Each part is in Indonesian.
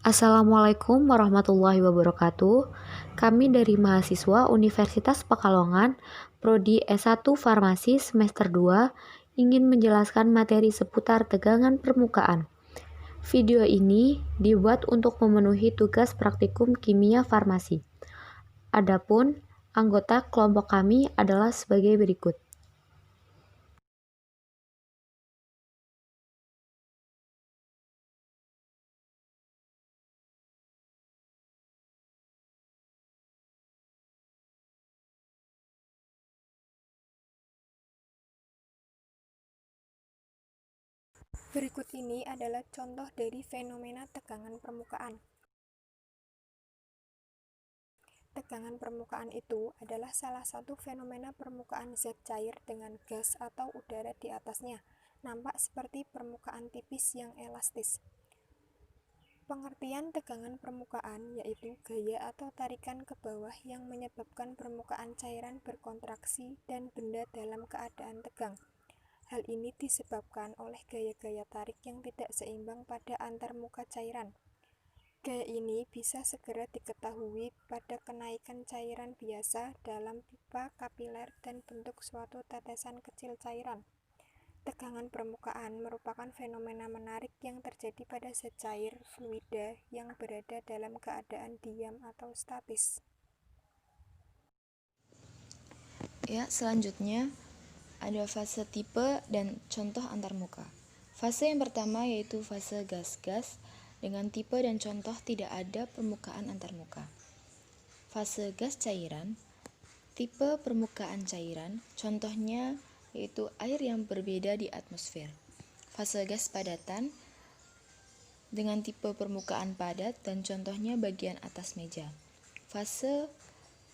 Assalamualaikum warahmatullahi wabarakatuh. Kami dari mahasiswa Universitas Pekalongan, Prodi S1 Farmasi semester 2, ingin menjelaskan materi seputar tegangan permukaan. Video ini dibuat untuk memenuhi tugas praktikum kimia farmasi. Adapun anggota kelompok kami adalah sebagai berikut. Berikut ini adalah contoh dari fenomena tegangan permukaan. Tegangan permukaan itu adalah salah satu fenomena permukaan zat cair dengan gas atau udara di atasnya, nampak seperti permukaan tipis yang elastis. Pengertian tegangan permukaan yaitu gaya atau tarikan ke bawah yang menyebabkan permukaan cairan berkontraksi dan benda dalam keadaan tegang. Hal ini disebabkan oleh gaya-gaya tarik yang tidak seimbang pada antarmuka cairan. Gaya ini bisa segera diketahui pada kenaikan cairan biasa dalam pipa kapiler dan bentuk suatu tetesan kecil cairan. Tegangan permukaan merupakan fenomena menarik yang terjadi pada zat cair fluida yang berada dalam keadaan diam atau statis. Ya, selanjutnya ada fase tipe dan contoh antarmuka. Fase yang pertama yaitu fase gas-gas dengan tipe dan contoh tidak ada permukaan antarmuka. Fase gas cairan, tipe permukaan cairan, contohnya yaitu air yang berbeda di atmosfer. Fase gas padatan dengan tipe permukaan padat dan contohnya bagian atas meja. Fase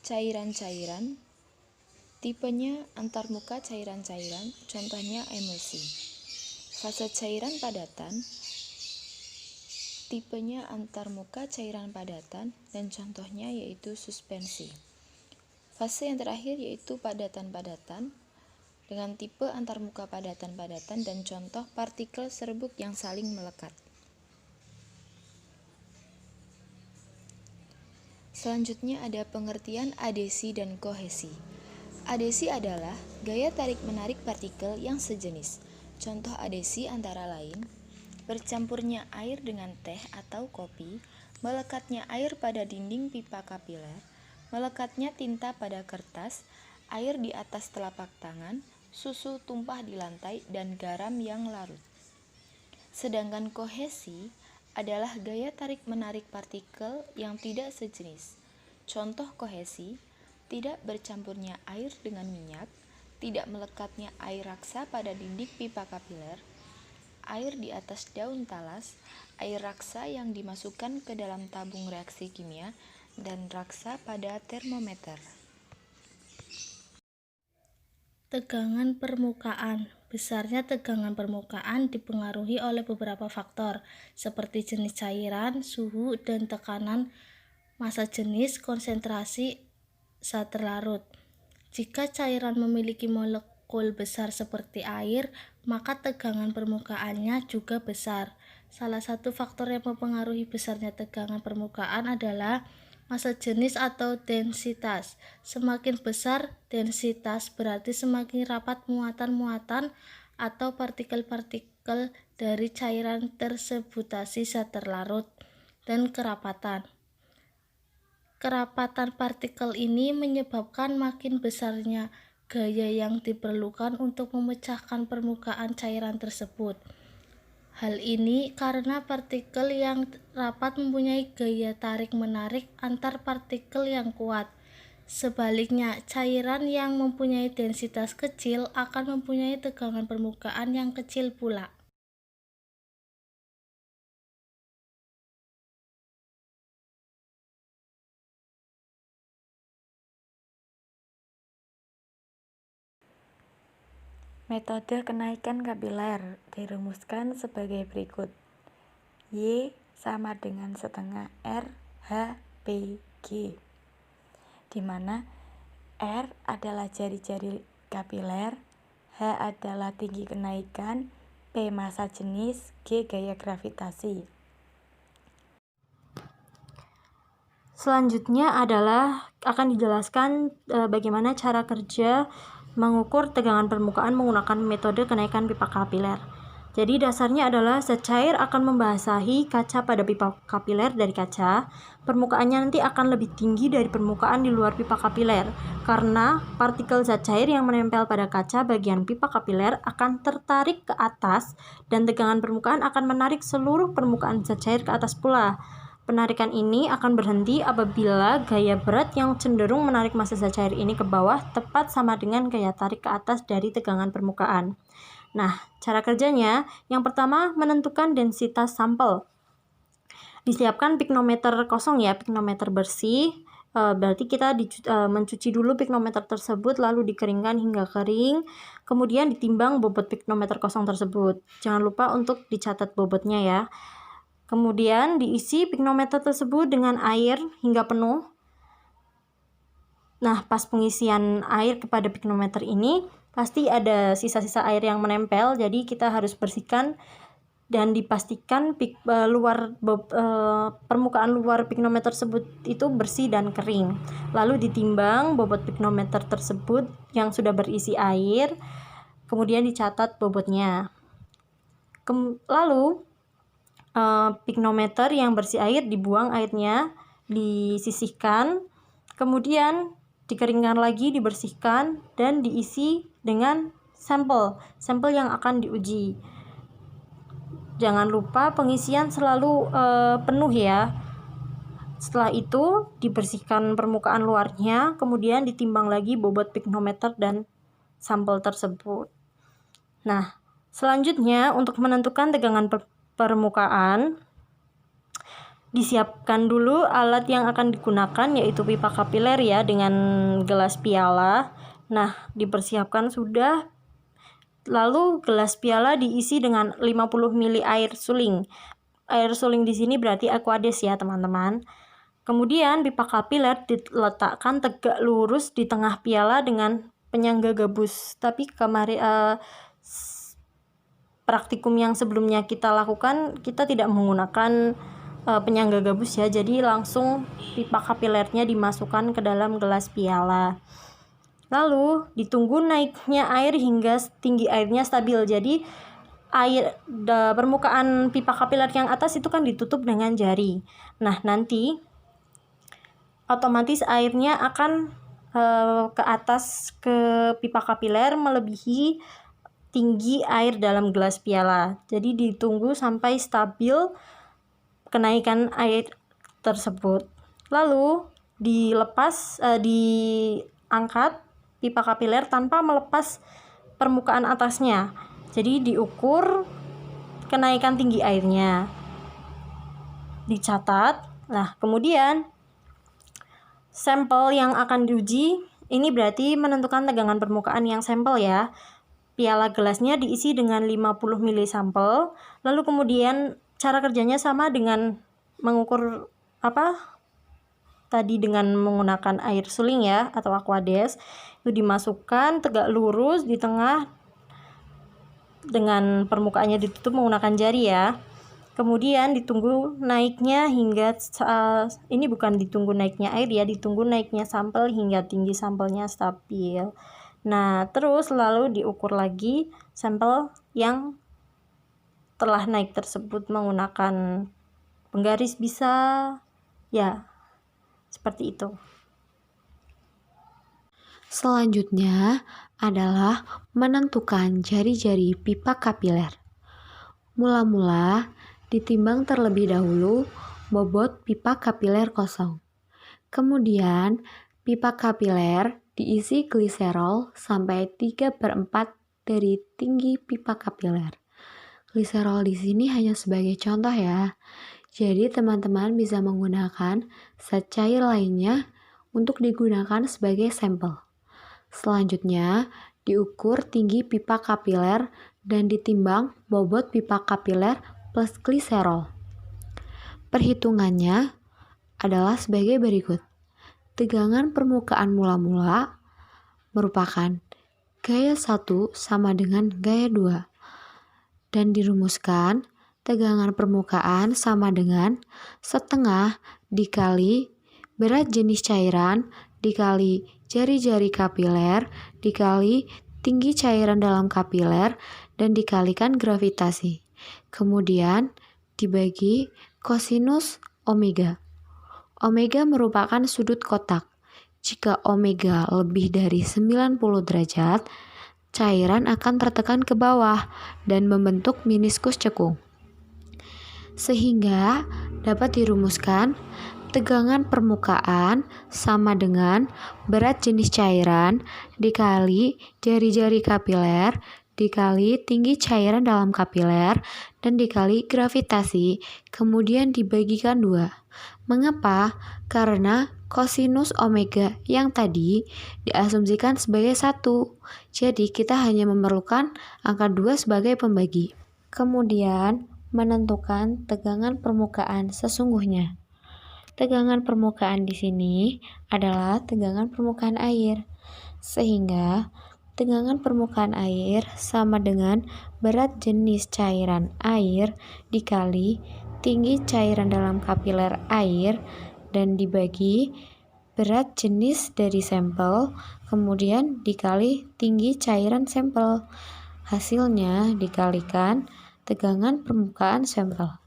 cairan-cairan, tipenya antarmuka cairan-cairan, contohnya emulsi. Fase cairan padatan, tipenya antarmuka cairan padatan dan contohnya yaitu suspensi. Fase yang terakhir yaitu padatan-padatan dengan tipe antarmuka padatan-padatan dan contoh partikel serbuk yang saling melekat. Selanjutnya ada pengertian adesi dan kohesi. Adesi adalah gaya tarik-menarik partikel yang sejenis. Contoh adesi antara lain, bercampurnya air dengan teh atau kopi, melekatnya air pada dinding pipa kapiler, melekatnya tinta pada kertas, air di atas telapak tangan, susu tumpah di lantai, dan garam yang larut. Sedangkan kohesi adalah gaya tarik-menarik partikel yang tidak sejenis. Contoh kohesi, tidak bercampurnya air dengan minyak, tidak melekatnya air raksa pada dinding pipa kapiler, air di atas daun talas, air raksa yang dimasukkan ke dalam tabung reaksi kimia, dan raksa pada termometer. Tegangan permukaan. Besarnya tegangan permukaan dipengaruhi oleh beberapa faktor, seperti jenis cairan, suhu, dan tekanan, massa jenis, konsentrasi zat terlarut. Jika cairan memiliki molekul besar seperti air, maka tegangan permukaannya juga besar. Salah satu faktor yang mempengaruhi besarnya tegangan permukaan adalah massa jenis atau densitas. Semakin besar densitas berarti semakin rapat muatan-muatan atau partikel-partikel dari cairan tersebutasi zat terlarut dan kerapatan. Kerapatan partikel ini menyebabkan makin besarnya gaya yang diperlukan untuk memecahkan permukaan cairan tersebut. Hal ini karena partikel yang rapat mempunyai gaya tarik-menarik antar partikel yang kuat. Sebaliknya, cairan yang mempunyai densitas kecil akan mempunyai tegangan permukaan yang kecil pula. Metode kenaikan kapiler dirumuskan sebagai berikut. Y sama dengan setengah R H P G, di mana R adalah jari-jari kapiler, H adalah tinggi kenaikan, P massa jenis, G gaya gravitasi. Selanjutnya adalah akan dijelaskan bagaimana cara kerja mengukur tegangan permukaan menggunakan metode kenaikan pipa kapiler. Jadi dasarnya adalah zat cair akan membasahi kaca pada pipa kapiler dari kaca. Permukaannya nanti akan lebih tinggi dari permukaan di luar pipa kapiler karena partikel zat cair yang menempel pada kaca bagian pipa kapiler akan tertarik ke atas dan tegangan permukaan akan menarik seluruh permukaan zat cair ke atas pula. Penarikan ini akan berhenti apabila gaya berat yang cenderung menarik massa zat cair ini ke bawah tepat sama dengan gaya tarik ke atas dari tegangan permukaan. Nah, cara kerjanya, yang pertama menentukan densitas sampel. Disiapkan piknometer kosong ya, piknometer bersih. Berarti kita mencuci dulu piknometer tersebut lalu dikeringkan hingga kering. Kemudian ditimbang bobot piknometer kosong tersebut. Jangan lupa untuk dicatat bobotnya ya. Kemudian diisi piknometer tersebut dengan air hingga penuh. Nah, pas pengisian air kepada piknometer ini pasti ada sisa-sisa air yang menempel, jadi kita harus bersihkan dan dipastikan permukaan luar piknometer tersebut itu bersih dan kering. Lalu ditimbang bobot piknometer tersebut yang sudah berisi air, kemudian dicatat bobotnya. Lalu piknometer yang bersih air dibuang airnya, disisihkan, kemudian dikeringkan lagi, dibersihkan, dan diisi dengan sampel yang akan diuji. Jangan lupa pengisian selalu penuh ya. Setelah itu dibersihkan permukaan luarnya, kemudian ditimbang lagi bobot piknometer dan sampel tersebut. Nah, selanjutnya untuk menentukan tegangan permukaan, disiapkan dulu alat yang akan digunakan yaitu pipa kapiler ya dengan gelas piala. Nah, dipersiapkan sudah. Lalu gelas piala diisi dengan 50 ml air suling. Air suling di sini berarti Aquades ya, teman-teman. Kemudian pipa kapiler diletakkan tegak lurus di tengah piala dengan penyangga gabus. Tapi kemarin praktikum yang sebelumnya kita lakukan, kita tidak menggunakan penyangga gabus ya, jadi langsung pipa kapilernya dimasukkan ke dalam gelas piala. Lalu ditunggu naiknya air hingga tinggi airnya stabil. Jadi permukaan pipa kapiler yang atas itu kan ditutup dengan jari. Nah, nanti otomatis airnya akan ke atas ke pipa kapiler melebihi tinggi air dalam gelas piala. Jadi ditunggu sampai stabil kenaikan air tersebut. Lalu diangkat pipa kapiler tanpa melepas permukaan atasnya. Jadi diukur kenaikan tinggi airnya, dicatat. Nah, kemudian sampel yang akan diuji ini berarti menentukan tegangan permukaan yang sampel ya. Piala gelasnya diisi dengan 50 ml sampel. Lalu kemudian cara kerjanya sama dengan mengukur tadi dengan menggunakan air suling ya atau Aquades. Itu dimasukkan tegak lurus di tengah dengan permukaannya ditutup menggunakan jari ya. Kemudian ditunggu naiknya hingga ini bukan ditunggu naiknya air ya, ditunggu naiknya sampel hingga tinggi sampelnya stabil. Nah, terus lalu diukur lagi sampel yang telah naik tersebut menggunakan penggaris bisa ya, seperti itu. Selanjutnya adalah menentukan jari-jari pipa kapiler. Mula-mula ditimbang terlebih dahulu bobot pipa kapiler kosong. Kemudian pipa kapiler diisi gliserol sampai 3/4 dari tinggi pipa kapiler. Gliserol di sini hanya sebagai contoh ya. Jadi teman-teman bisa menggunakan zat cair lainnya untuk digunakan sebagai sampel. Selanjutnya, diukur tinggi pipa kapiler dan ditimbang bobot pipa kapiler plus gliserol. Perhitungannya adalah sebagai berikut. Tegangan permukaan mula-mula merupakan gaya 1 sama dengan gaya 2. Dan dirumuskan tegangan permukaan sama dengan setengah dikali berat jenis cairan dikali jari-jari kapiler dikali tinggi cairan dalam kapiler dan dikalikan gravitasi. Kemudian dibagi kosinus omega. Omega merupakan sudut kotak. Jika omega lebih dari 90 derajat, cairan akan tertekan ke bawah dan membentuk meniskus cekung. Sehingga dapat dirumuskan tegangan permukaan sama dengan berat jenis cairan dikali jari-jari kapiler dikali tinggi cairan dalam kapiler dan dikali gravitasi, kemudian dibagikan 2. Mengapa? Karena kosinus omega yang tadi diasumsikan sebagai 1. Jadi kita hanya memerlukan angka 2 sebagai pembagi. Kemudian menentukan tegangan permukaan sesungguhnya. Tegangan permukaan di sini adalah tegangan permukaan air. Sehingga tegangan permukaan air sama dengan berat jenis cairan air dikali tinggi cairan dalam kapiler air dan dibagi berat jenis dari sampel, kemudian dikali tinggi cairan sampel. Hasilnya dikalikan tegangan permukaan sampel.